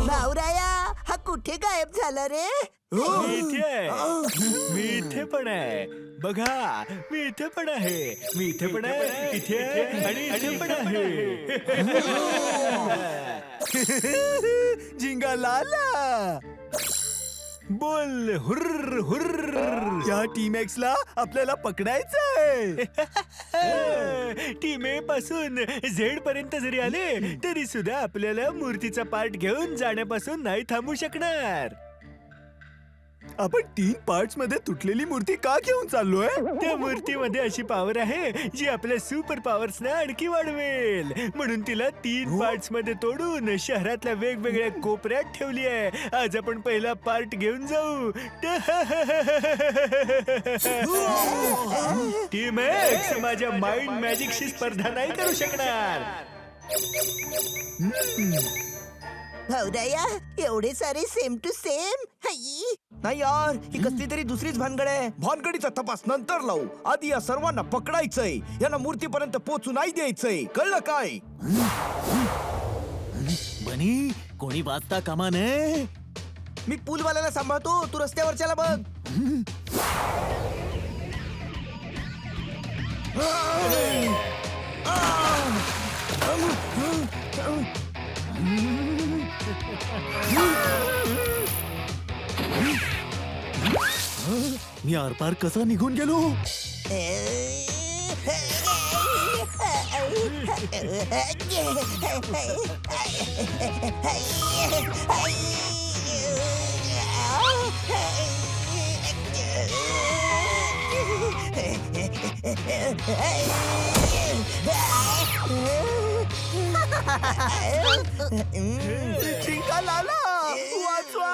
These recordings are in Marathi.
भाऊराया, हा कुठे गायब झाला रे? मी इथे आहे. मी इथे पण आहे. बघा, मी इथे पण आहे. मी इथे पण आहे, इथे आहे आणि इथे पण आहे. झिंगालाला बोल हुर्र हुर्र. या टीम एक्स ला आपल्याला पकडायचंय. टीम ए पासून झेड पर्यंत जरी आले तरी सुद्धा आपल्याला मूर्तीचा पार्ट घेऊन जाण्यापासून नाही थांबू शकणार. आपण 3 पार्ट्स मध्ये तुटलेली मूर्ती का घेऊन चाललोय? त्या मूर्तीमध्ये अशी पॉवर आहे जी आपल्या सुपर पॉवर्स ना आणखी वाढवेल. म्हणून तिला 3 पार्ट्स मध्ये तोडून शहरातल्या वेगवेगळ्या कोपऱ्यात ठेवली आहे. आज आपण पहिला पार्ट घेऊन जाऊ. टीम एक्स माझ्या माइंड मॅजिकशी स्पर्धा नाही करू शकणार. भाऊराया, एवढे सारे सेम टू सेम. नाही यार, ही कसली तरी दुसरीच भानगड आहे. भानगडीचा तपास नंतर लावू. आधी या सर्वांना पकडायचंय. यांना मूर्तीपर्यंत पोहोचू नाही द्यायचंय. कळलं काय? बनी, कोणी वाचता कामा नये. मी पूलवाल्याला सांभाळतो, तू रस्त्यावरच्याला बघ. मी आरपार कसा निघून गेलो? झिंगालाला वाचवा.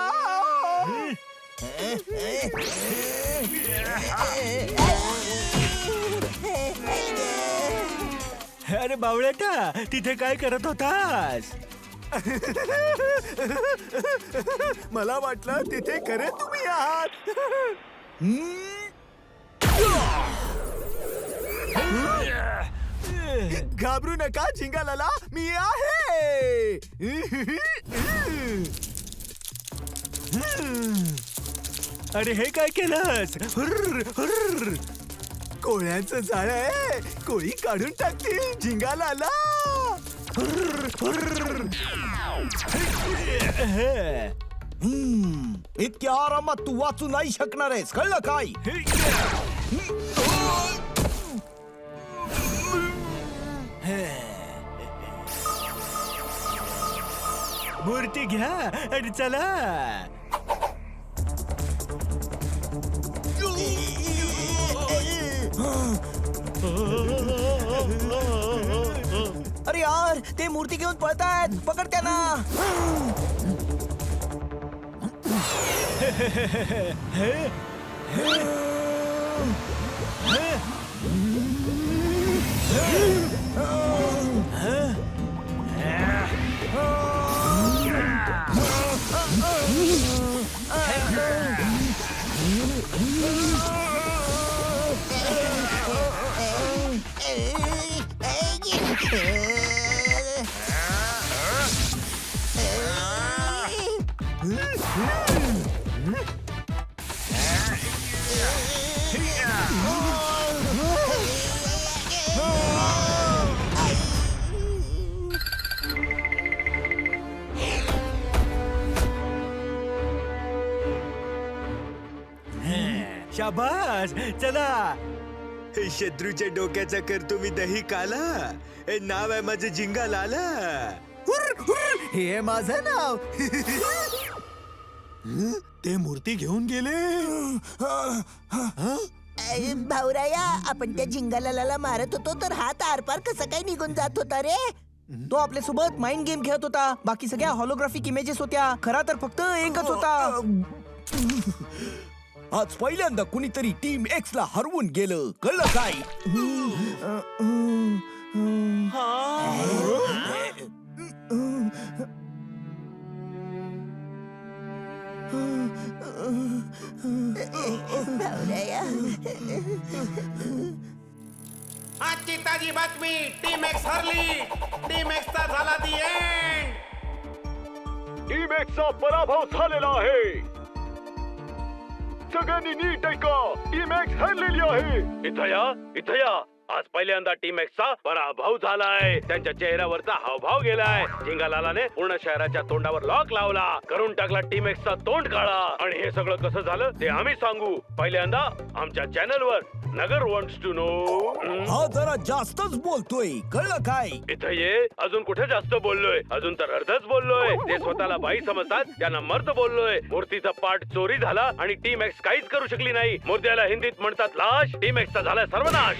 अरे बावळटा, तिथे काय करत होतास? मला वाटलं तिथे खरे तुम्ही आहात. घाबरू नका झिंगालाला, मी आहे. अरे हे काय केलंस? हुर्र हुर्र. कोळ्यांचं जाळ आहे, कोळी काढून टाकतील. झिंगालाला हुर्र हुर्र. इतक्या आरामात तू वाचू नाही शकणार आहेस. कळलं काय? मूर्ती घ्या आणि चला. अरे यार, ते मूर्ती घेऊन पळतायत. पकड त्यांना. शाबास चला. शत्रूच्या डोक्याचा करतो मी दही काला. हे नाव आहे माझं जिंगा लाला. हे माझं नाव. ते मूर्ती घेऊन गेले. भाऊराया, आपण त्या जिंगालाला मारत होतो तर हात आरपार कसं काय निघून जात होता रे? तो आपल्या सोबत माइंड गेम खेळत होता. बाकी सगळ्या हॉलोग्राफिक इमेजेस होत्या. खरा तर फक्त एकच होता. आज पहिल्यांदा कुणीतरी टीम एक्स ला हरवून गेलं. कळलं काय? भाऊराया, आजची ताजी बातमी. टीम एक्स हरली. टीम एक्सचा झाला दी एंड. टीम एक्सचा पराभव झालेला आहे. सगळ्यांनी नीट ऐका. टीम एक्स हरलेली आहे. इथं या. आज पहिल्यांदा टीम एक्सचा पराभव झालाय. त्यांच्या चेहऱ्यावरचा हावभाव गेलाय. झिंगालालाने पूर्ण शहराच्या तोंडावर लॉक लावला. करून टाकला टीम एक्सचा तोंड काळा. आणि हे सगळं कसं झालं ते आम्ही सांगू. पहिल्यांदा आमच्या चॅनलवर. नगर वॉन्ट्स टू नो. हा जरा जास्तच बोलतोय. कळलं काय? इथं ये. अजून कुठे जास्त बोललोय? अजून तर अर्धच बोललोय. जे स्वतःला बाई समजतात त्यांना मर्द बोललोय. मूर्तीचा पार्ट चोरी झाला आणि टीम एक्स काहीच करू शकली नाही. मुर्द्याला हिंदीत म्हणतात लाश. टीम एक्सचा झालाय सर्वनाश.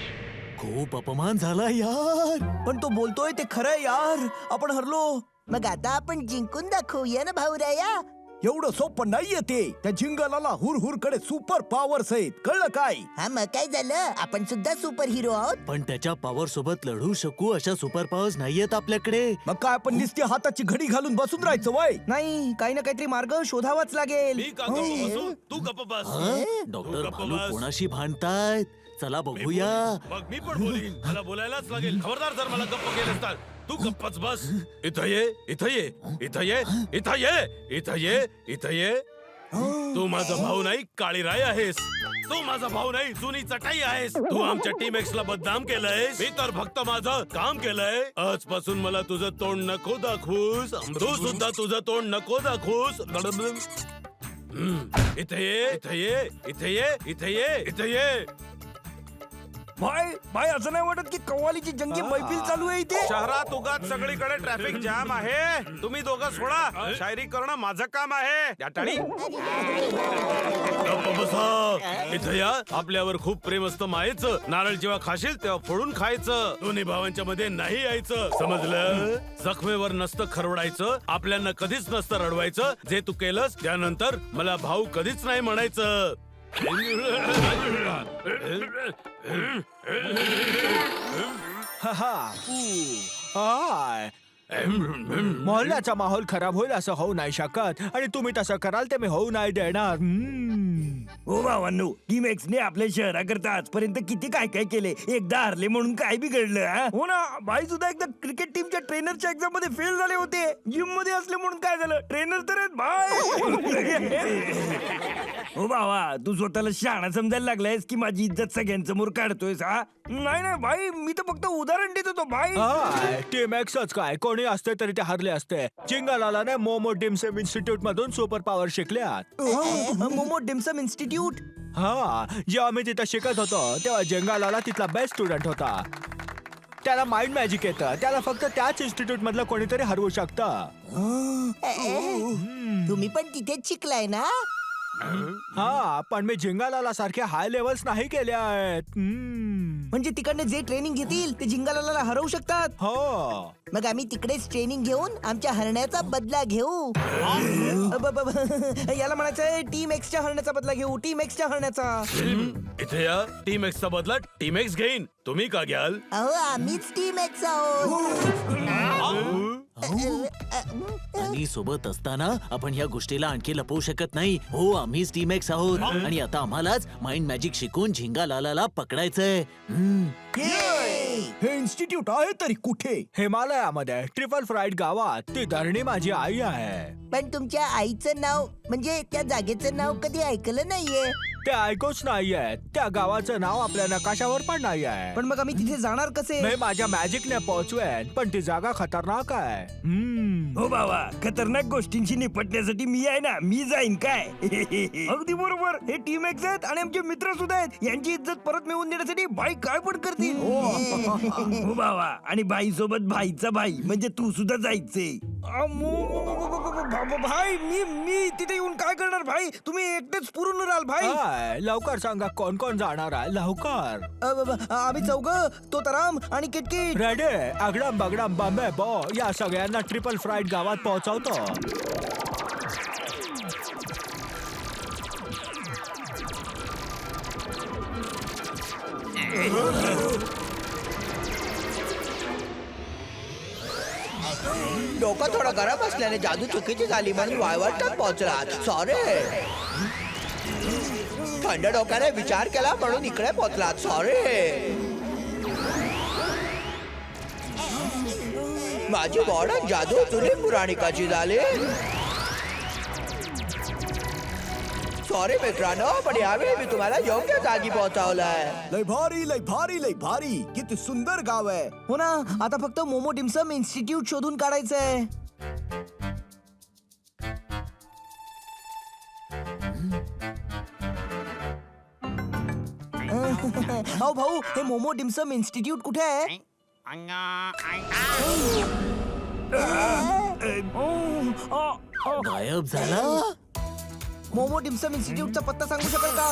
खूप अपमान झाला यार. पण तो बोलतोय ते खरं यार. आपण हरलो. मग आता आपण जिंकून दाखवूया ना भाऊराया. एवढं सोपं नाहीये ते. त्या जिंगालाला हुर कडे सुपर पॉवर्स आहेत. कळलं काय? हा, मग काय झालं? आपण सुद्धा सुपर हिरो आहोत. पण त्याच्या पॉवर सोबत लढू शकू अशा सुपर पॉवर्स नाहीयेत आपल्याकडे. मग काय आपण नुसती हाताची घडी घालून बसून राहायचं वय? नाही, काही ना काहीतरी मार्ग शोधावाच लागेल. तू गप्प बस. डॉक्टर भालू कोणाशी भांडतायत? चला बघूया. मग मी पण बोलीन. मला बोलायलाच लागेल. खबरदार जर मला गप्प केलंस तर. तू गप्पच बस. इथं ये. इथं ये. इथं ये. इथं ये. इथं ये. इथं ये. तू माझा भाऊ नाही, काळीराय आहेस. तू माझा भाऊ नाही, जुनी चटाई आहेस. तू आमच्या टीम एक्स ला बदनाम केलंयस. मी तर फक्त माझं काम केलंय. आजपासून मला तुझं तोंड नको दाखवूस. तू सुद्धा तुझं तोंड नको दाखवूस. इथे ये. इथे ये. इथे ये. इथे ये. इथे ये. बाय असं नाही वाटत की कव्वालीची जंगी मैफिल चालू आहे इथे. शहरात उगाच सगळीकडे ट्रॅफिक जाम आहे. तुम्ही दोघं सोडा. शायरी करणं माझं काम आहे. या टाळी. गप्प बसा. इथं या. आपल्यावर खूप प्रेम असतं मायेचं. नारळ जेव्हा खाशील तेव्हा फोडून खायचं. दोन्ही भावांच्या मध्ये नाही यायचं. समजलं? जखमेवर नसतं खरवडायचं. आपल्याला कधीच नसतं रडवायचं. जे तू केलंस त्यानंतर मला भाऊ कधीच नाही म्हणायचं. मोहल्ल्याचा माहोल खराब होईल असं होऊ नाही शकत. आणि तुम्ही तसं कराल ते मी होऊ नाही देणार. हो भावांनो, टीम एक्स ने आपल्या शहराकरता आजपर्यंत किती काय काय केले. एकदा हरले म्हणून काय बिघडलं? हा? हो ना, भाई सुद्धा एकदा क्रिकेट टीमच्या ट्रेनरच्या एक्झाम मध्ये फेल झाले होते. जिम मध्ये असले म्हणून काय झालं? ट्रेनर तर आहेत भाई. हो भावा, तू स्वतःला शहाणा समजायला लागलायस की माझी इज्जत सगळ्यांसमोर काढतोयस? हा, नाही भाई, मी तर फक्त उदाहरण देत होतो भाई. टीम एक्सच काय, कोणी असते तरी ते हरले असते. जिंगालालाने मोमो डिमसेम इन्स्टिट्यूट मधून सुपर पॉवर शिकल्यात. Momo dim sum institute. हा, जेव्हा मी तिथं शिकत होतो तेव्हा जिंगालाला तिथला बेस्ट स्टुडंट होता. त्याला माइंड मॅजिक येतं. त्याला फक्त त्याच इन्स्टिट्यूट मधलं कोणीतरी हरवू शकतं. तुम्ही पण तिथेच शिकलाय ना? हा, पण मी जिंगालाला सारखे हाय लेवल्स नाही केले आहेत. म्हणजे तिकडने जे ट्रेनिंग घेतील ते जिंगालाला हरवू शकतात. हो, मग आम्ही तिकडेच ट्रेनिंग घेऊन आमच्या हरण्याचा बदला घेऊ. याला म्हणायचंय टीम एक्सच्या हरण्याचा बदला घेऊ. टीम एक्सच्या हरण्याचा. इथे या. टीम एक्सचा बदला टीम एक्स घेईन. तुम्ही का घ्याल? अहो, आम्हीच टीम एक्स आहोत. आणि सोबत असताना आपण ह्या गोष्टीला आणखी लपवू शकत नाही. हो, आम्हीच टीम एक्स आहोत आणि आता आम्हालाच माइंड मॅजिक शिकून झिंगालालाला पकडायचंय. हे इन्स्टिट्यूट आहे तरी कुठे? हिमालयामध्ये ट्रिपल फ्राईड गावात. ती धरणी माझी आई आहे. पण तुमच्या आईचं नाव म्हणजे त्या जागेचं नाव कधी ऐकलं नाहीये. ते ऐकूच नाहीये. त्या गावाचं नाव आपल्या नकाशावर पण नाही आहे. पण मग आम्ही तिथे जाणार कसे? मी माझ्या मॅजिकने पोहोचवेन, पण ती जागा खतरनाक आहे. हो बाबा, खतरनाक गोष्टींशी निपटण्यासाठी मी आहे ना, मी जाईन काय? अगदी बरोबर. हे टीम एक्स आहेत आणि आमचे मित्र सुद्धा आहेत. यांची इज्जत परत मिळवून देण्यासाठी भाई काय पण करतील. हो बाबा, आणि भाई सोबत भाईचा भाई म्हणजे तू सुद्धा जायचे. भाई मी तिथे येऊन काय करणार भाई? तुम्ही एकटेच पुरून राहाल भाई. काय? लवकर सांगा कोण कोण जाणार आहे. लवकर. आम्ही चौघ, तो तराम आणि किटकिट. रेडी? अगडम बगडम बॉम्बे बो या सगळ्यांना ट्रिपल फ्राईड गावात पोहोचवतो. डोकं थोडं गरम असल्याने जादू चुकीची झाली म्हणून वाळवंटात पोहोचला. सॉरी. थंड डोक्याने विचार केला म्हणून इकडे पोहोचला. सॉरी. माझी बॉर्डर जादू जुनी पुराणिकाची झाली. सॉरी मित्रांनो, पण यावेळी मी तुम्हाला योग्य जागी पोहोचवलंय. लय भारी लय भारी लय भारी. किती सुंदर गाव आहे. हो ना, आता फक्त मोमो डिमसम इन्स्टिट्यूट शोधून काढायचंय. भाऊ भाऊ, हे मोमो डिमसम इन्स्टिट्यूट कुठे आहे? गायब झाला. मोमो डिमसम इन्स्टिट्यूटचा पत्ता सांगू शकाल का?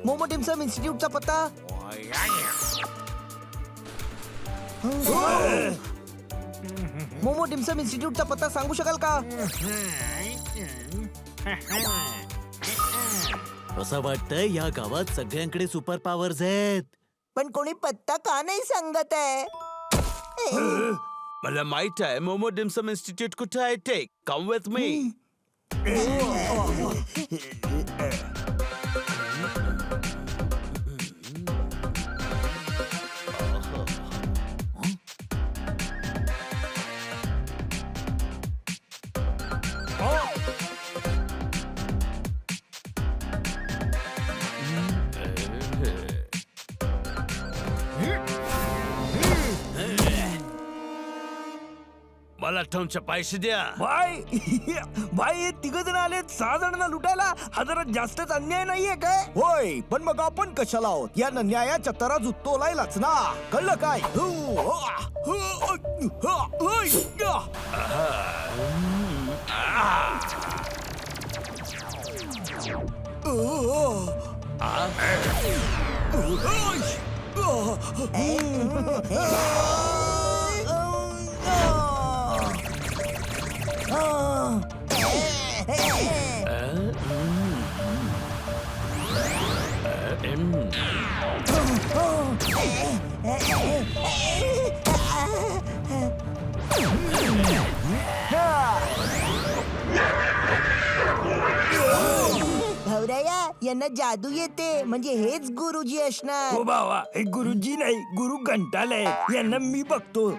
मोमो डिमसम इन्स्टिट्यूटचा पत्ता? मोमो डिमसम इन्स्टिट्यूटचा पत्ता सांगू शकाल का? असं वाटतंय या गावात सगळ्यांकडे सुपर पॉवर्स आहेत. पण कोणी पत्ता का नाही सांगत आहे? मला माहित आहे मोमो डिमसम इन्स्टिट्यूट कुठे आहे ते. Come with me. मला तुमचे पैसे द्या. भाई भाई, हे तिघ जण आलेत 6 जणांना लुटायला. हा जरा जास्तच अन्याय नाहीये काय? होय, पण मग आपण कशाला आहोत? या न्यायाच्या तराजू तोलायलाच ना. कळलं काय? भवराया, यांना जादू येते म्हणजे हेच गुरुजी असणार. हो बाबा, हे गुरुजी नाही, गुरु घंटाल आहे. यांना मी बघतो.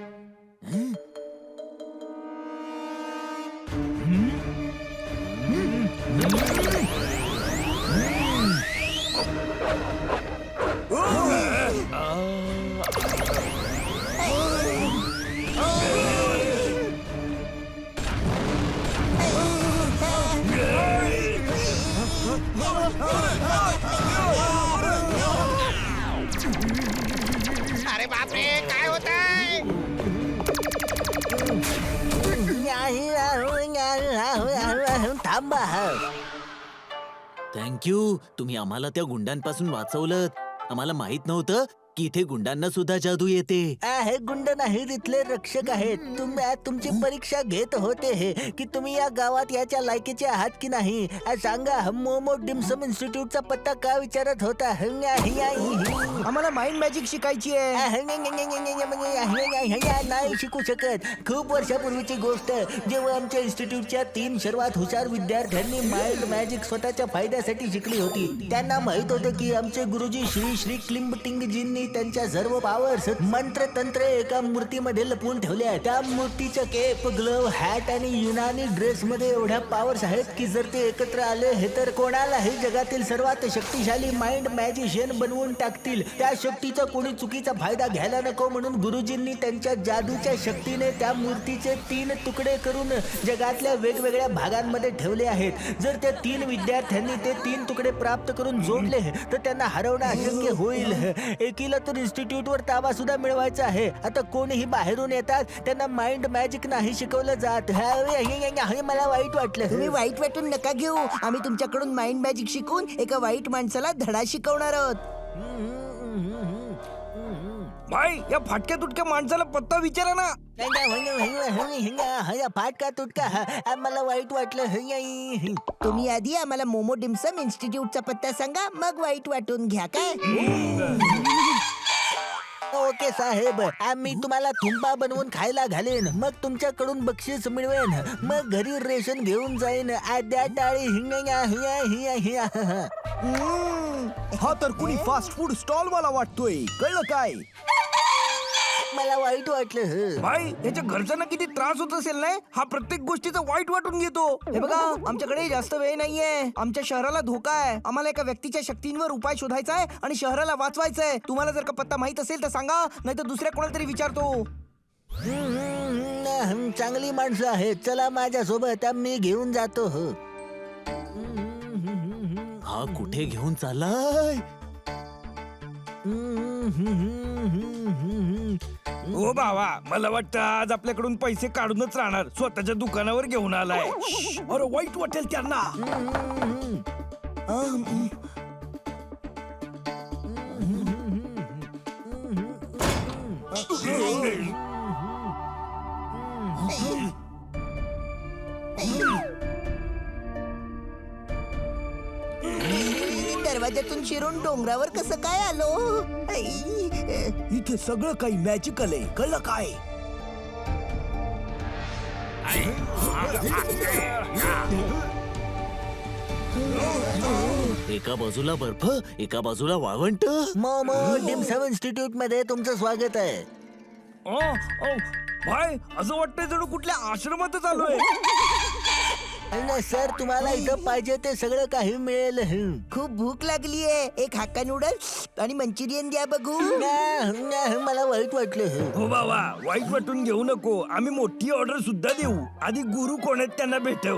अरे बापरे, काय होत आहे? थांबा. थँक्यू. तुम्ही आम्हाला त्या गुंडांपासून वाचवलं. आम्हाला माहित नव्हतं की इथे गुंडांना सुद्धा जादू येते. हे गुंड नाही, तिथले रक्षक आहेत. तुमची परीक्षा घेत होते हे की तुम्ही या गावात याच्या लायकीचे आहात की नाही. सांगा, मोमो डिमसम इन्स्टिट्यूटचा पत्ता का विचारत होता? आम्हाला माइंड मॅजिक शिकायची आहे. नाही शिकू शकत. खूप वर्षापूर्वीची गोष्ट, जेव्हा आमच्या इन्स्टिट्यूटच्या 3 सर्वात हुशार विद्यार्थ्यांनी माइंड मॅजिक स्वतःच्या फायद्यासाठी शिकली होती. त्यांना माहित होतं की आमचे गुरुजी श्री श्री क्लिंबटिंगजींनी त्यांच्या सर्व पावर्स मंत्र तंत्र एका मूर्तीमध्ये लपवून ठेवल्या. त्या मूर्तीच्या केप, ग्लोव, हॅट आणि युनानी ड्रेस मध्ये एवढ्या पावर्स आहेत की जर ते एकत्र आले हे तर कोणालाही जगातील सर्वात शक्तिशाली माइंड मॅजिशियन बनवून टाकतील. त्या शक्तीचा कोणी चुकीचा फायदा घ्यायला नको म्हणून गुरुजींनी त्यांच्या जादूच्या शक्तीने त्या मूर्तीचे 3 तुकडे करून जगातल्या वेगवेगळ्या भागांमध्ये ठेवले आहेत. जर त्या 3 विद्यार्थ्यांनी ते 3 तुकडे प्राप्त करून जोडले तर त्यांना हरवणं अशक्य होईल. एकीला तर इन्स्टिट्यूटवर ताबा सुद्धा मिळवायचा आहे. आता कोणीही बाहेरून येतात, त्यांना माइंड मॅजिक नाही शिकवलं जात. हे मला वाईट वाटलं. तुम्ही वाईट वाटून नका घेऊ. आम्ही तुमच्याकडून माइंड मॅजिक शिकून एका वाईट माणसाला धडा शिकवणार आहोत. भाई, या फाटक्या तुटक्या माणसाला पत्ता विचारा ना. फाटका तुटका मला वाईट वाटलं. तुम्ही आधी आम्हाला मोमो डिमसम इन्स्टिट्यूटचा पत्ता सांगा, मग वाईट वाटून घ्या काय. ओके साहेब, आम्ही तुम्हाला थुंपा बनवून खायला घालेन, मग तुमच्याकडून बक्षीस मिळवेन, मग घरी रेशन घेऊन जाईन. आद्या टाळी हा तर कुणी फास्ट फूड स्टॉल वाला वाटतोय. कळलं काय? मला वाईट वाटलं. भाई, याच्या घरच्यांना किती त्रास होत असेल नाही. हा प्रत्येक गोष्टीचा वाईट वाटून घेतो. हे बघा, आमच्याकडे जास्त वेळ नाहीये. आमच्या शहराला धोका आहे. आम्हाला एका व्यक्तीच्या शक्तींवर उपाय शोधायचा आहे आणि शहराला वाचवायचंय. तुम्हाला जर का पत्ता माहित असेल तर सांगा, नाही तर दुसऱ्या कोणाला तरी विचारतो. चांगली माणसं आहेत, चला माझ्यासोबत, मी घेऊन जातो. हा कुठे घेऊन चाललाय? हो भावा, मला वाटतं आज आपल्याकडून पैसे काढूनच राहणार. स्वतःच्या दुकानावर घेऊन आलाय. अरे वाईट वाटेल त्यांना. दरवाजातून शिरून डोंगरावर कसं काय आलो? इथे सगळं काही मॅजिकल आहे. कळलं काय? एका बाजूला बर्फ, एका बाजूला वाळवंट. मोमो डिमसम इन्स्टिट्यूट मध्ये तुमचं स्वागत आहे. भाई, असं वाटतंय जणू कुठल्या आश्रमातच आलोय. सर, तुम्हाला इथं पाहिजे ते सगळं काही मिळेल. खूप भूक लागलीये. एक हाक्का नूडल्स आणि मंचुरियन द्या बघू. मला वाईट वाटलं. हो बाबा, वाईट वाटून घेऊ नको. आम्ही मोठी ऑर्डर सुद्धा देऊ. आधी गुरु कोण आहेत त्यांना भेटव.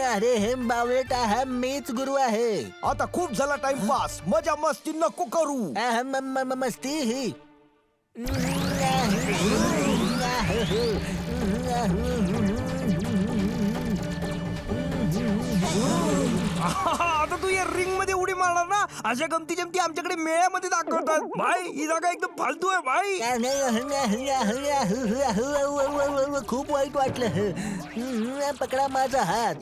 अरे हे बावळट, हा मीच गुरु आहे. आता खूप झाला टाइमपास. मजा मस्ती नको करू. मस्ती ही. आता तू या रिंग मध्ये उडी मारणार ना. अशा गमती जमती आमच्याकडे मेळ्यामध्ये दाखवतात. भाई, ही जागा एकदम फालतू आहे भाई. खूप वाईट वाटलं. पकडा माझा हात.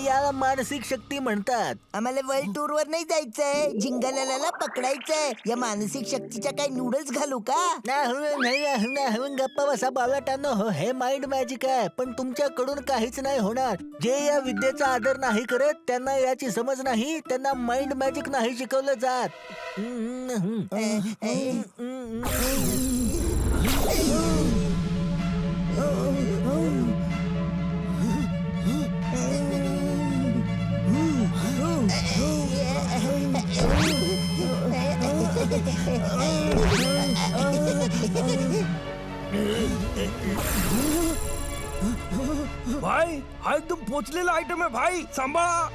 याला मानसिक शक्ती म्हणतात. आम्हाला वर्ल्ड टूर वर नाही जायचंय, जिंगलाला पकडायचंय. या मानसिक शक्तीच्या काय नूडल्स घालू का? गप्पा बसा बावळटांनो. हे माइंड मॅजिक आहे, पण तुमच्याकडून काहीच नाही होणार. जे या विद्येचा आदर नाही करत त्यांना याची समज नाही. त्यांना माइंड मॅजिक नाही शिकवलं जात. भाई हा एकदम पोचलेला आयटम आहे भाई, सांभाळा.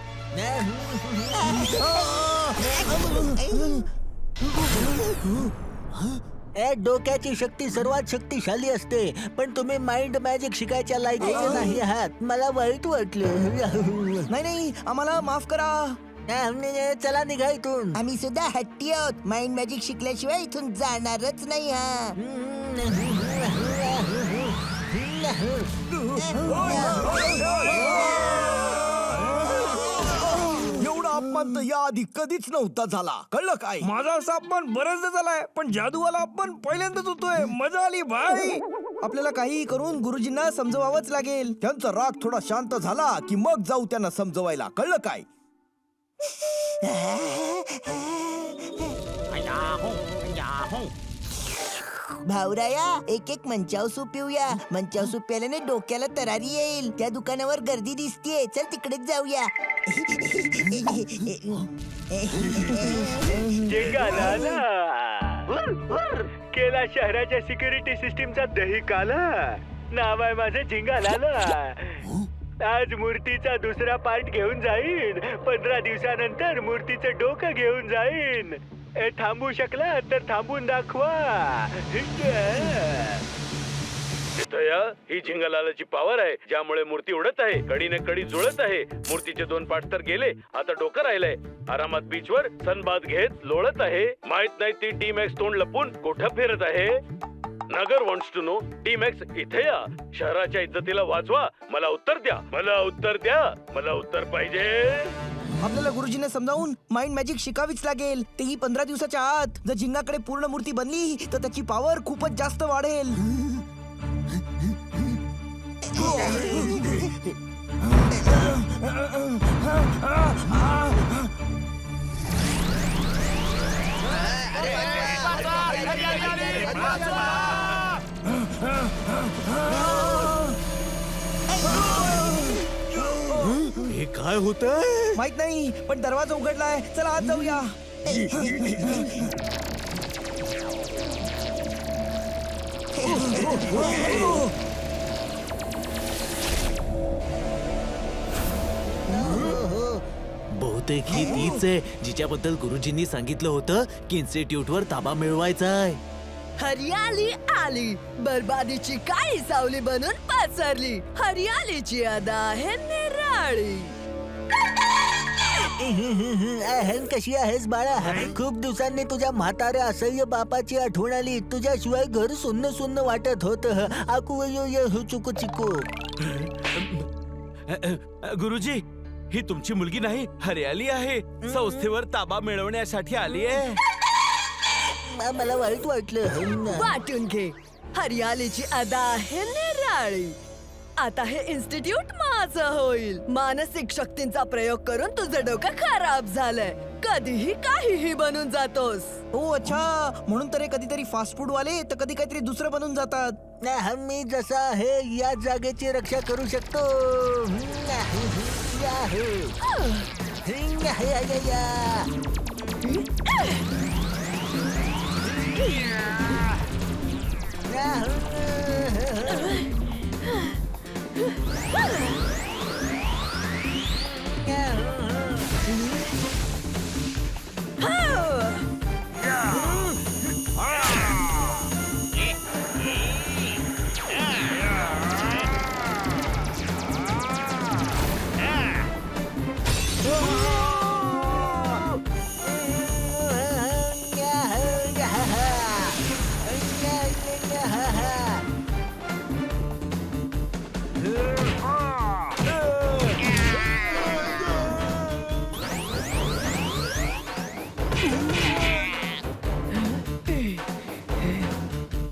डोक्याची शक्ती सर्वात शक्तिशाली असते, पण तुम्ही माइंड मॅजिक शिकायच्या लायकीचे नाही आहात. मला वाईट वाटलं. नाही नाही, आम्हाला माफ करा. चला निघा इथून. आम्ही सुद्धा हट्टी आहोत. माइंड मॅजिक शिकल्याशिवाय इथून जाणारच नाही. एवढा अपमान तर याआधी कधीच नव्हता झाला, कळलं काय? माझा असा अपमान बरेचदा झालाय, पण जादूवाला अपमान पहिल्यांदाच होतोय. मजा आली भाई. आपल्याला काही करून गुरुजींना समजवावंच लागेल. त्यांचा राग थोडा शांत झाला की मग जाऊ त्यांना समजवायला, कळलं काय? भावराया, एक एक मंचाव सूप पिऊया. मंचाव सूप प्यायल्याने डोक्याला तरारी येईल. त्या दुकानावर गर्दी दिसतीये, चल तिकडेच जाऊया. केला शहराच्या सिक्युरिटी सिस्टीमचा दही काला. नाव आहे माझं झिंगालाला. आज मूर्तीचा दुसरा पार्ट घेऊन जाईन. 15 दिवसानंतर मूर्तीचं डोकं घेऊन जाईन. थांबू शकला तर थांबून दाखवा. ही झिंगालालाची पॉवर आहे, ज्यामुळे मूर्ती उडत आहे, कडीने कडी जुळत आहे. मूर्तीचे 2 पार्ट तर गेले, आता डोकं राहिलंय. आरामात बीचवर सनबाथ घेत लोळत आहे. माहित नाही ती टीम एक्स तोंड लपून कुठं फिरत आहे. Nagar wants to know. Team X इथे या. शहराच्या इज्जतीला वाचवा. मला उत्तर द्या, मला उत्तर द्या, मला उत्तर पाहिजे. आपल्याला गुरुजींना समजावून माइंड मॅजिक शिकावीच लागेल, तेही 15 दिवसाच्या आत. जर झिंगाकडे पूर्ण मूर्ती बनली तर त्याची पॉवर खूपच जास्त वाढेल. हे काय होतंय? माहित नाही, पण दरवाजा उघडलाय. चला आत जाऊया. बहुतेक ही तीच आहे जिच्याबद्दल गुरुजींनी सांगितलं होतं की इन्स्टिट्यूटवर ताबा मिळवायचा आहे. हरियाली आली, बरबादीची काळी सावली बनून पसरली. हरियालीची अदा आहे निराळी. अहं, कशी आहेस बाळा? खूप दिवसांनी तुझ्या म्हाताऱ्या असह्य बापाची आठवण आली. तुझ्याशिवाय घर सुन्न सुन्न वाटत होत. आकू चुकू चिकू. गुरुजी, ही तुमची मुलगी नाही, हरियाली आहे. संस्थेवर ताबा मिळवण्यासाठी आली आहे. मला वाईट वाटलं. वाटून घे. हरियालीची अदा आहे निराळी. आता हे इन्स्टिट्यूट माझं होईल. मानसिक शक्तींचा प्रयोग करून तुझं डोकं खराब झालंय. कधीही काहीही बनून जातोस. हो अच्छा, म्हणून तर हे कधीतरी फास्ट फूड वाले तर कधी काहीतरी दुसरं बनून जातात. मी जसा आहे या जागेची रक्षा करू शकतो.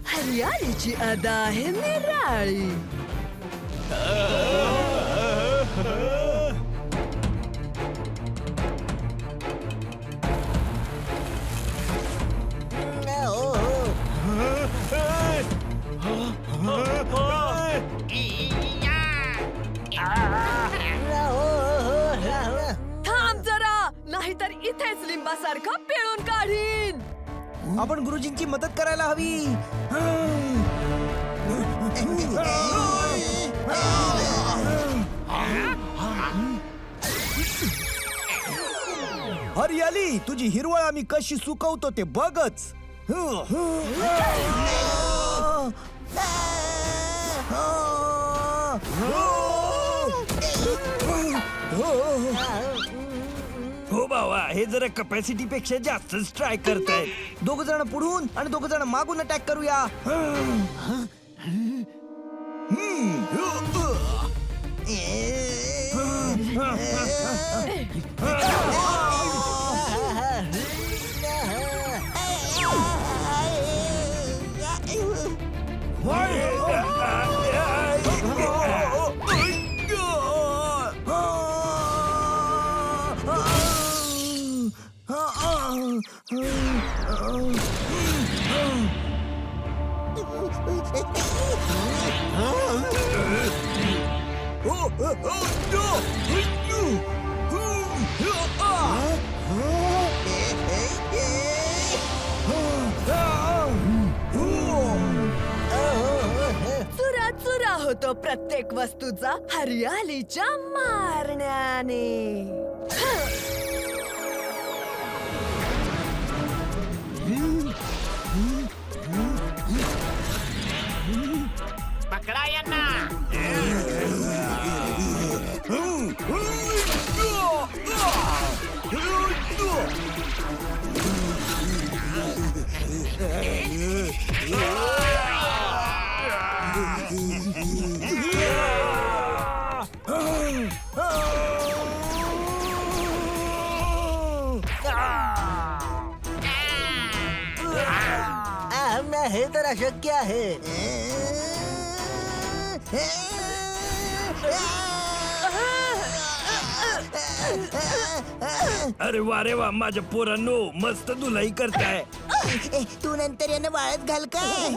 हरियालीची अदा आहे निराळी. थांब जरा, नाहीतर इथेच लिंबासारखं पिळून काढीन. आपण गुरुजींची मदत करायला हवी. हरियाली, तुझी हिरवळ आम्ही कशी सुकवतो ते बघच. हो भावा, हे जरा कपॅसिटी पेक्षा जास्तच ट्राय करतायत. दोघ जण पुढून आणि दोघ जण मागून अटॅक करूया. चुरा होतो प्रत्येक वस्तूचा हरियालीच्या मारण्याने. पकडा यांना. हे तर अशक्य आहे. अरे वा, माझ्या पोरांनो, मस्त धुलाई करताय. तू नंतर यानं वाळत घाल काय.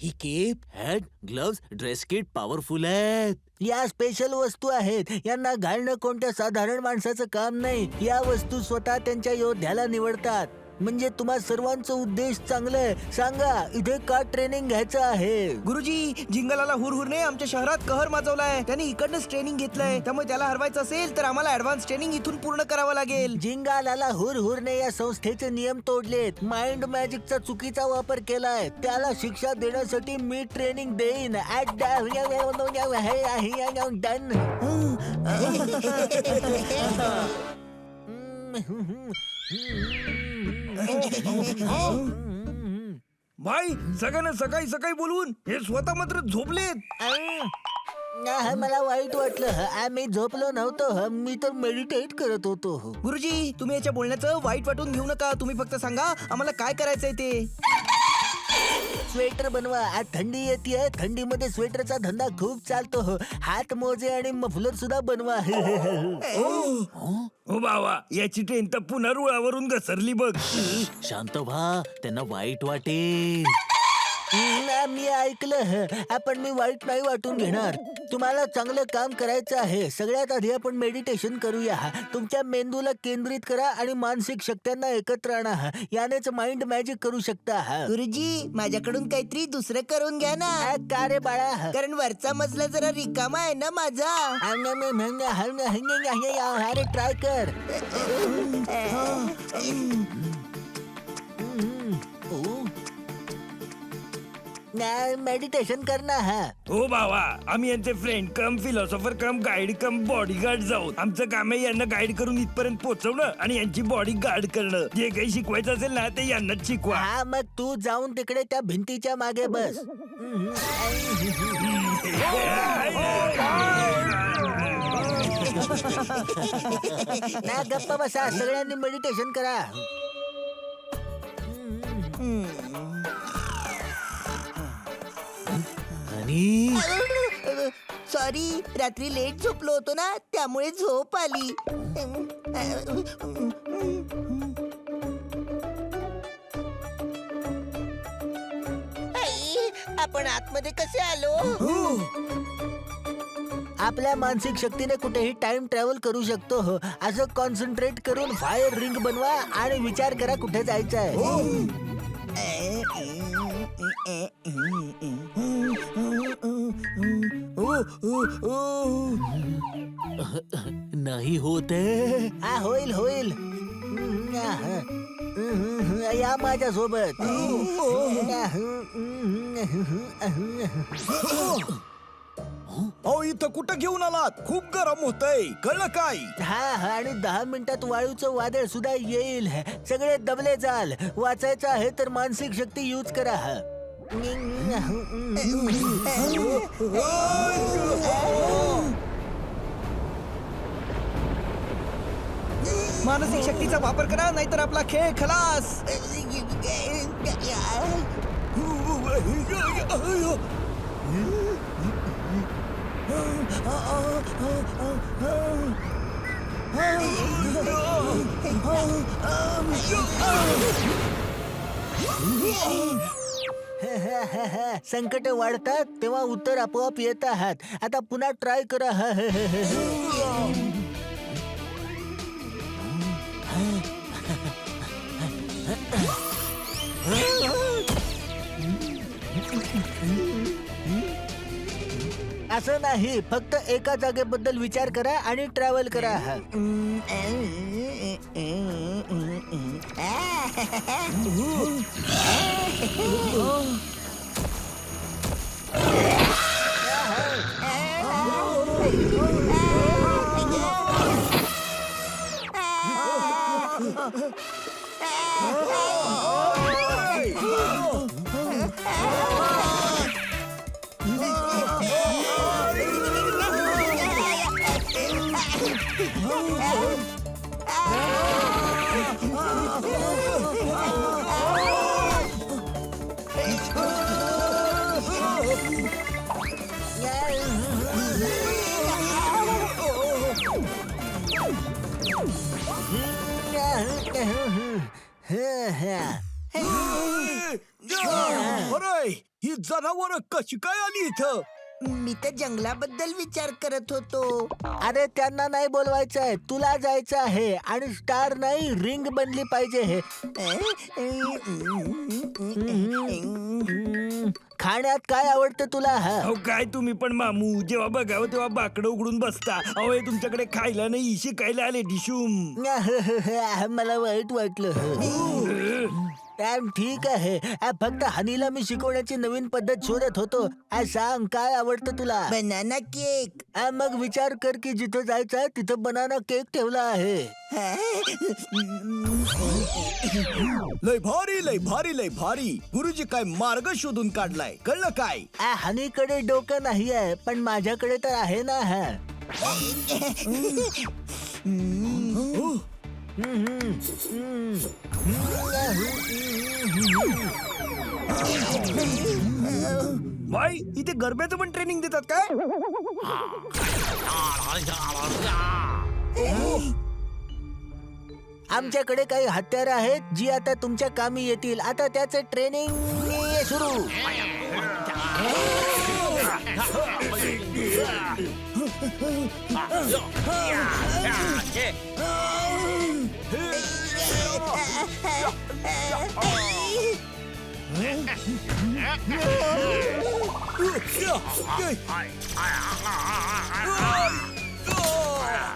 He kept, hat, gloves, dress kit powerful आहेत. या स्पेशल वस्तू आहेत. यांना घालणं कोणत्या साधारण माणसाचं काम नाही. या वस्तू स्वतः त्यांच्या योद्ध्याला निवडतात. म्हणजे तुम्हा सर्वांचं उद्देश चांगलं आहे. सांगा, इथे का ट्रेनिंग घ्यायचं आहे? गुरुजी, जिंगलाला हुरहुरने आमच्या शहरात कहर माजवलाय. त्याने इकडनंच ट्रेनिंग घेतलंय. त्यामुळे त्याला हरवायचं असेल तर आम्हाला ऍडव्हान्स ट्रेनिंग इथून पूर्ण करावं लागेल. जिंगालाला हुरहुरने या संस्थेचे नियम तोडलेत. माइंड मॅजिकचा चुकीचा वापर केलाय. त्याला शिक्षा देण्यासाठी मी ट्रेनिंग देईन. भाई, सगळ्यांना सकाळी सकाळी बोलवून हे स्वतः मात्र झोपलेत. मला वाईट वाटलं. आम्ही झोपलो नव्हतो. मी तर मेडिटेट करत होतो. गुरुजी, तुम्ही याच्या बोलण्याचं वाईट वाटून घेऊ नका. तुम्ही फक्त सांगा आम्हाला काय करायचंय ते. स्वेटर बनवा. आज थंडी येते. थंडीमध्ये स्वेटरचा धंदा खूप चालतो. हात मोजे आणि मफलर सुद्धा बनवा. हो बाबा, याची ट्रेन तर पुन्हा रुळावरून घसरली बघ. शांत व्हा, त्यांना वाईट वाटेल. मी ऐकलं. आपण मी वाईट नाही वाटून घेणार. तुम्हाला चांगलं काम करायचं आहे. सगळ्यात आधी आपण मेडिटेशन करूया. तुमच्या मेंदूला केंद्रित करा आणि मानसिक शक्त्यांना एकत्र आणा. यानेच माइंड मॅजिक करू शकता. गुरुजी, माझ्याकडून काहीतरी दुसरं करून घ्या ना. का रे बाळा? कारण वरचा मजला जरा रिकामा आहे ना माझा. अरे ट्राय कर. मेडिटेशन करना. हो बाबा, आम्ही यांचे फ्रेंड कम फिलॉसॉफर कम गाईड कम बॉडीगार्ड जाऊ. आमचं काम आहे यांना गाईड करून इथपर्यंत पोहोचवणं आणि यांची बॉडी गार्ड करणं. जे काही शिकवायचं असेल ना ते यांनाच शिकवा. हा, मग तू जाऊन तिकडे त्या भिंतीच्या मागे बस. ना गप्पा बसा. सगळ्यांनी मेडिटेशन करा. आणि सॉरी, रात्री लेट झोपलो होतो ना, त्यामुळे झोप आली. आपण आतमध्ये कसे आलो आपल्या मानसिक शक्तीने कुठेही टाइम ट्रॅव्हल करू शकतो हो. असं कॉन्सन्ट्रेट करून फायर रिंग बनवा आणि विचार करा कुठे जायचं आहे. नाही होते. हा होईल होईल. या माझ्या सोबत. अहो इथं कुठं घेऊन आलात? खूप गरम होतंय, कळलं काय? हा हा, आणि 10 मिनिटात वाळूचं वादळ सुद्धा येईल. सगळे दबले जाल. वाचायचं आहे तर मानसिक शक्ती यूज करा. मानसिक शक्तीचा वापर करा नाहीतर आपला खेळ खलास. संकट वाढतात तेव्हा उत्तर आपोआप येत आहात. आता पुन्हा ट्राय करा. असं नाही, फक्त एका जागेबद्दल विचार करा आणि ट्रॅव्हल करा. अरे ही जनावर कशी काय आली इथं? मी तर जंगलाबद्दल विचार करत होतो. अरे त्यांना नाही बोलवायचं आहे, तुला जायचं आहे. आणि स्टार नाही, रिंग बनली पाहिजे. खाण्यात काय आवडतं तुला? अहो काय तुम्ही पण मामू, जेव्हा बघावं तेव्हा बाकडं उघडून बसता. अहो हे तुमच्याकडे खायला नाही शिकायला आले डिशूम. मला वाईट वाटलं. ठीक आहे. फक्त हनीला मी शिकवण्याची नवीन पद्धत शोधत होतो. सांग काय आवडतं तुला? Banana cake. मग विचार कर की जिथं जायचं तिथं बनाना केक ठेवला आहे. लय भारी लय भारी लय भारी. गुरुजी काय मार्ग शोधून काढलाय, कळलं काय? हनीकडे डोकं नाही आहे पण माझ्याकडे तर आहे ना. भाई इथे गरब्याचं पण ट्रेनिंग देतात काय? आमच्याकडे काही हत्यार आहेत जी आता तुमच्या कामी येतील. आता त्याचं ट्रेनिंग सुरू.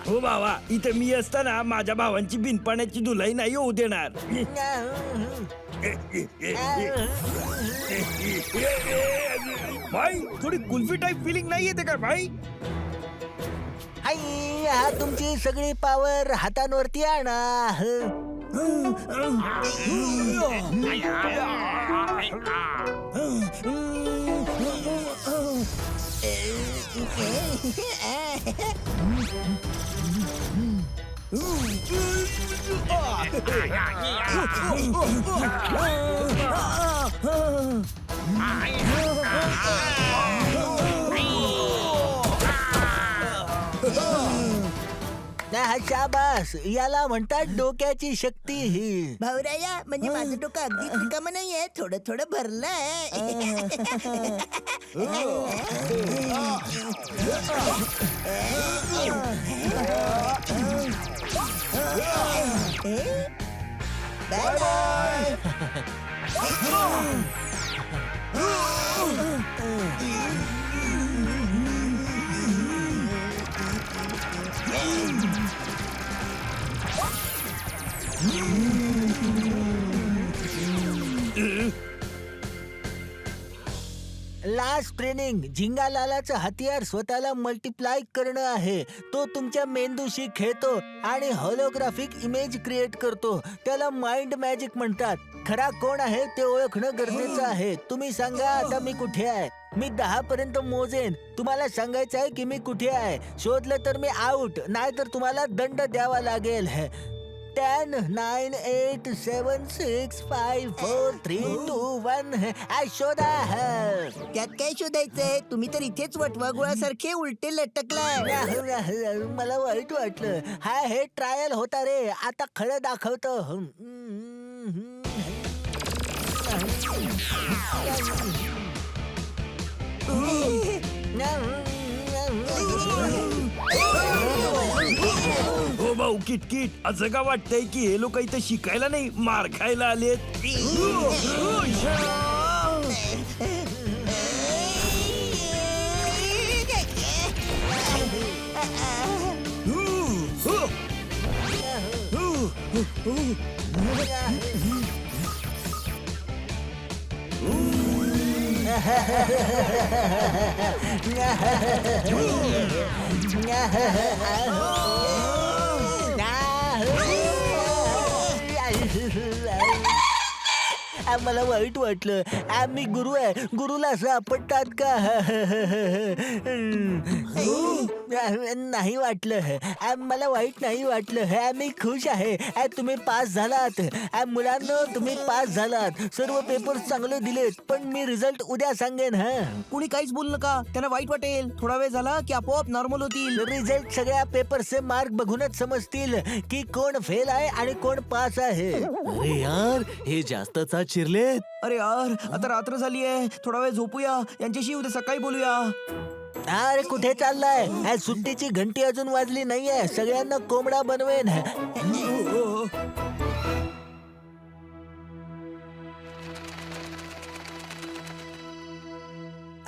हो भावा, इथे मी असताना माझ्या भावांची बिनपाण्याची धुलाई नाही होऊ देणार. भाई थोडी कुल्फी टाईप फिलिंग नाही येते का भाई? आई, हा तुमची सगळी पॉवर हातांवरती आणा. शाबास, याला म्हणतात डोक्याची शक्ती ही. भाऊराया म्हणजे माझं डोकं अगदीच रिकामं नाहीये, थोडं थोडं भरलंय. Bye bye. लास्ट ट्रेनिंग झिंगालालाचं हतियार स्वतःला मल्टिप्लाय करणं आहे. तो तुमच्या मेंदूशी खेळतो आणि होलोग्राफिक इमेज क्रिएट करतो. त्याला माइंड मॅजिक म्हणतात. खरा कोण आहे ते ओळखणं गरजेचं आहे. तुम्ही सांगा आता मी कुठे आहे. मी 10 पर्यंत मोजेन. तुम्हाला सांगायचं आहे की मी कुठे आहे. शोधलं तर मी आउट, नाही तर तुम्हाला दंड द्यावा लागेल. 10, 9, 8, 7, 6, 5, 4, 3, 2, 1. शोधा. त्यात काय शोधायचंय? तुम्ही तर इथेच वटवागुळासारखे उलटे लटकलाय. मला वाईट वाटलं. हा हे ट्रायल होता रे. आता खरं दाखवतो. हो भाऊ किटकिट, असं का वाटतंय की हे लोक इथं शिकायला नाही, मार खायला आलेत? मला वाईट वाटलं. मी गुरु आहे. गुरुला असं आपटतात का? नाही वाटलं. मला वाईट नाही वाटलं. मी खुश आहे. तुम्ही पास झालात. मुलांना तुम्ही पास झालात. सर्व पेपर चांगले दिलेत. पण मी रिझल्ट उद्या सांगेन. कुणी काहीच बोललं का? त्यांना वाईट वाटेल. थोडा वेळ झाला की आपोआप नॉर्मल होतील. रिझल्ट सगळ्या पेपरचे मार्क बघूनच समजतील की कोण फेल आहे आणि कोण पास आहे. अरे यार, हे जास्तच चिरलेत. अरे यार, आता रात्र झाली आहे. थोडा वेळ झोपूया. यांच्याशी उद्या सकाळी बोलूया. अरे कुठे चाललाय? सुट्टीची घंटी अजून वाजली नाहीये. सगळ्यांना कोंबडा बनवेन.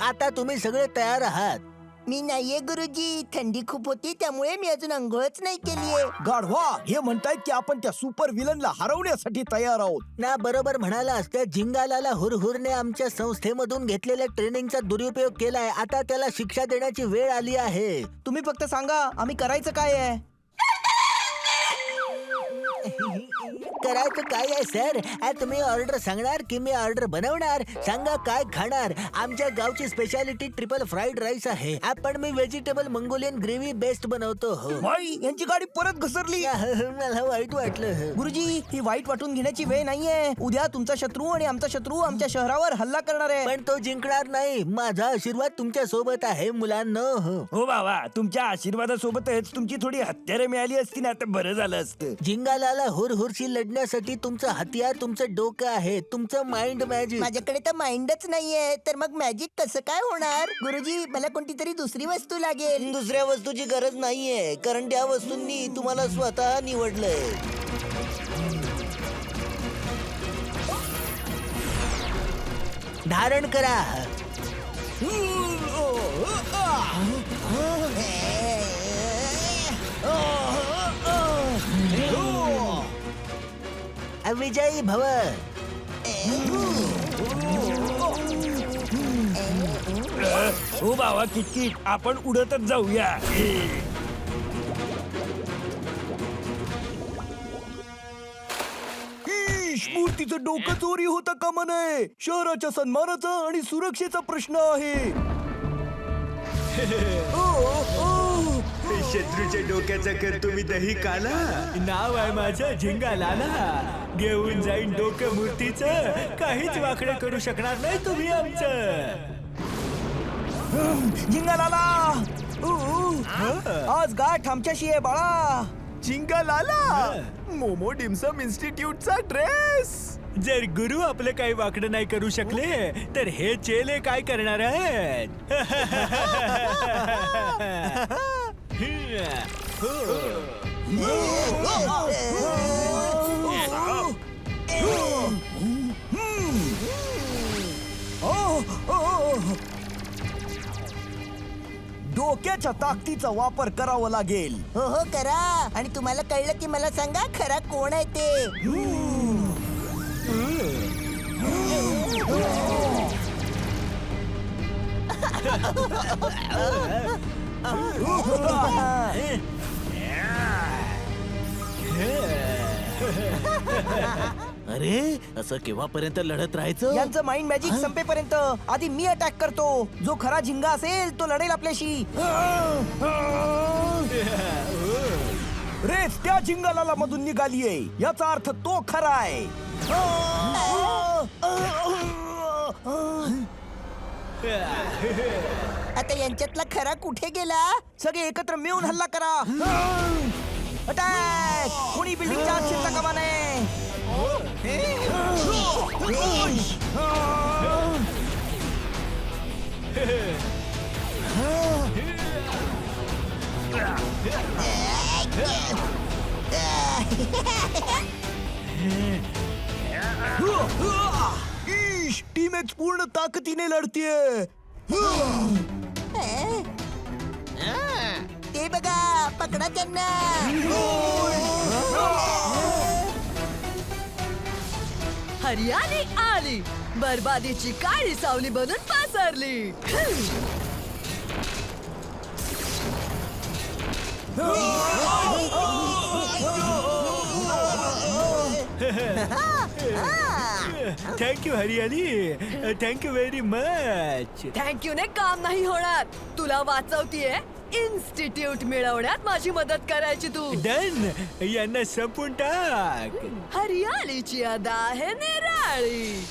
आता तुम्ही सगळे तयार आहात. मी नाहीये गुरुजी, थंडी खूप होती त्यामुळे मी अजून अंघोळच नाही केलीये. गाढवा, हे म्हणतायत की आपण त्या सुपर विलनला हरवण्यासाठी तयार आहोत. ना बरोबर म्हणाला असत्या. झिंगालाला हुरहुरने आमच्या संस्थेमधून घेतलेल्या ट्रेनिंगचा दुरुपयोग केलाय. आता त्याला शिक्षा देण्याची वेळ आली आहे. तुम्ही फक्त सांगा, आम्ही करायचं काय आहे? करायचं काय आहे सर? तुम्ही ऑर्डर सांगणार की मी ऑर्डर बनवणार? सांगा काय खाणार? आमच्या गावची स्पेशालिटी ट्रिपल फ्राईड राईस आहे. पण मी व्हेजिटेबल मंगोलियन ग्रेव्ही बेस्ट बनवतो. भाई, यांची गाडी परत घसरली. मला वाईट वाटलं. गुरुजी, ही वाईट वाटून घेण्याची वेळ नाहीये. उद्या तुमचा शत्रू आणि आमचा शत्रू आमच्या शहरावर हल्ला करणार आहे. पण तो जिंकणार नाही. माझा आशीर्वाद तुमच्या सोबत आहे मुलांनो. हो बाबा, तुमच्या आशीर्वादासोबतच तुमची थोडी हत्यारे मिळाली असती ना, तर बरं झालं असतं. झिंगालाला हुरहुरशी लढण्यासाठी तुमचं हतियार तुमचं डोकं आहे. तुमचं माइंड मॅजिक. माझ्याकडे तर माइंडच नाहीये, तर मग मॅजिक कसं काय होणार? गुरुजी, मला कोणती तरी दुसरी वस्तू लागेल. दुसऱ्या वस्तूची गरज नाहीये, कारण त्या वस्तूंनी तुम्हाला स्वतः निवडलंय. धारण करा. विजयी भव. हो बाबा किटकिट, आपण उडतच जाऊया. मूर्तीचं डोकं चोरी होता कामा नये. शहराच्या सन्मानाचा आणि सुरक्षेचा प्रश्न आहे. शत्रूच्या डोक्याचा कर तुम्ही दही काला. नाव आहे माझं झिंगालाला. घेऊन जाईन डोकं मूर्तीचं. काहीच वाकडं करू शकणार नाही तुम्ही आमचं. झिंगालाला, आज गाठ आमच्याशी आहे बाळा. जिंगालाला मोमो डिमसम इन्स्टिट्यूटचा ड्रेस. जर गुरु आपलं काही वाकडं नाही करू शकले तर हे चेले काय करणार आहेत? डोक्याच्या ताकदीचा वापर करावा लागेल. हो हो करा. आणि तुम्हाला कळलं की मला सांगा खरा कोण आहे ते. अरे असं केव्हापर्यंत लढत राहायचं? यांचं माइंड मॅजिक संपेपर्यंत आधी मी अटॅक करतो. जो खरा झिंगा असेल तो लढेल आपल्याशी. रेस त्या झिंगालाला मधून निघालीये याचा अर्थ तो खरा आहे. आता यांच्यातला खरा कुठे गेला? सगळे एकत्र मिळून हल्ला करा. अटॅक. कोणी बिल्डिंगच्या आत शिरता कामा नये. ईश, टीम एक्स पूर्ण ताकदीने लढतीये. ते बघा पकडा त्यांना. हरियाली आली, बरबादीची काळी सावली बनून पसरली. थँक्यू हरियाली, थँक्यू व्हेरी मच. थँक्यू ने काम नाही होणार. तुला वाचवतीये इन्स्टिट्यूट मिळवण्यात माझी मदत करायची तू. डन. यांना संपून टाक. हरियालीची अदा आहे निराळी.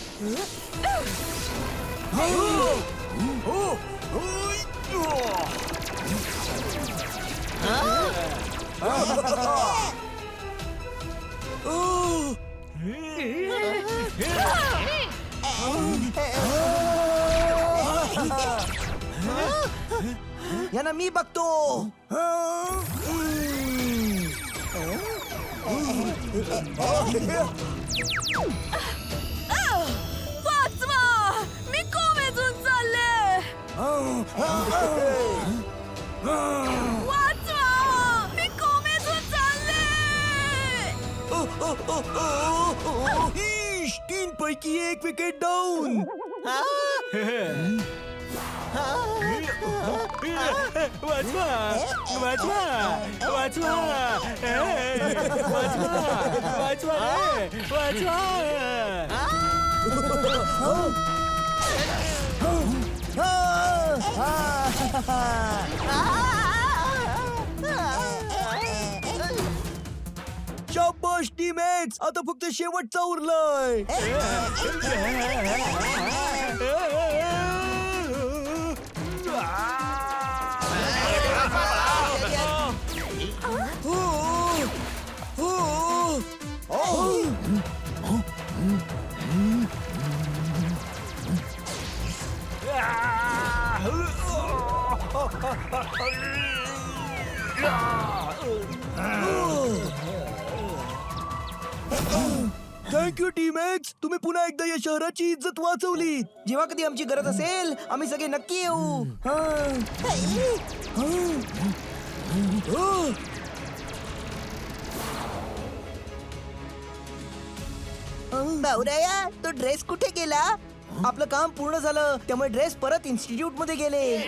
यांना मी बघतो. वाचवा, मी कोमेजून चालले. वाचवा, मी कोमेजून चालले. ईश, 3 पैकी 1 विकेट डाऊन. वाचवा, वाचवा, वाचवा, वाचवा, वाचवा, वाचवा. शाबाश टीम एक्स, आता फक्त शेवटचा उरलाय. थँक्यू टीम एक्स, तुम्ही पुन्हा एकदा या शहराची इज्जत वाचवली. जेव्हा कधी आमची गरज असेल आम्ही सगळे नक्की येऊ. भाऊराया तो ड्रेस कुठे गेला? आपलं काम पूर्ण झालं त्यामुळे ड्रेस परत इन्स्टिट्यूट मध्ये गेले.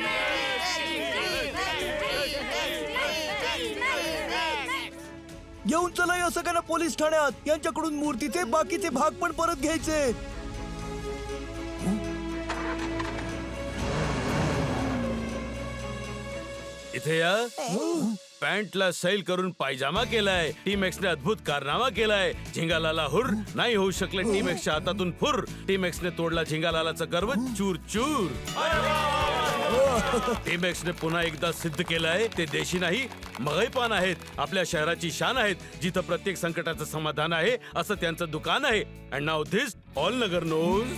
घेऊन चला या सगळ्यांना पोलीस ठाण्यात. यांच्याकडून मूर्तीचे बाकीचे भाग पण परत घ्यायचे. इथे या. पॅन्टला सैल करून पायजामा केलाय. टीम एक्सने अद्भुत कारनामा केलाय. झिंगालाला हुर नाही होऊ शकले टीम एक्सच्या हातातून फुर. टीम एक्सने तोडला झिंगालालाचा गर्व चूर चूर. टीमॅक्सने पुन्हा एकदा सिद्ध केलंय ते देशी नाही मगाई पान आहेत. आपल्या शहराची शान आहेत. जिथं प्रत्येक संकटाचं समाधान आहे असं त्यांचं दुकान आहे. अँड नाउ धिस ऑल नगर नोज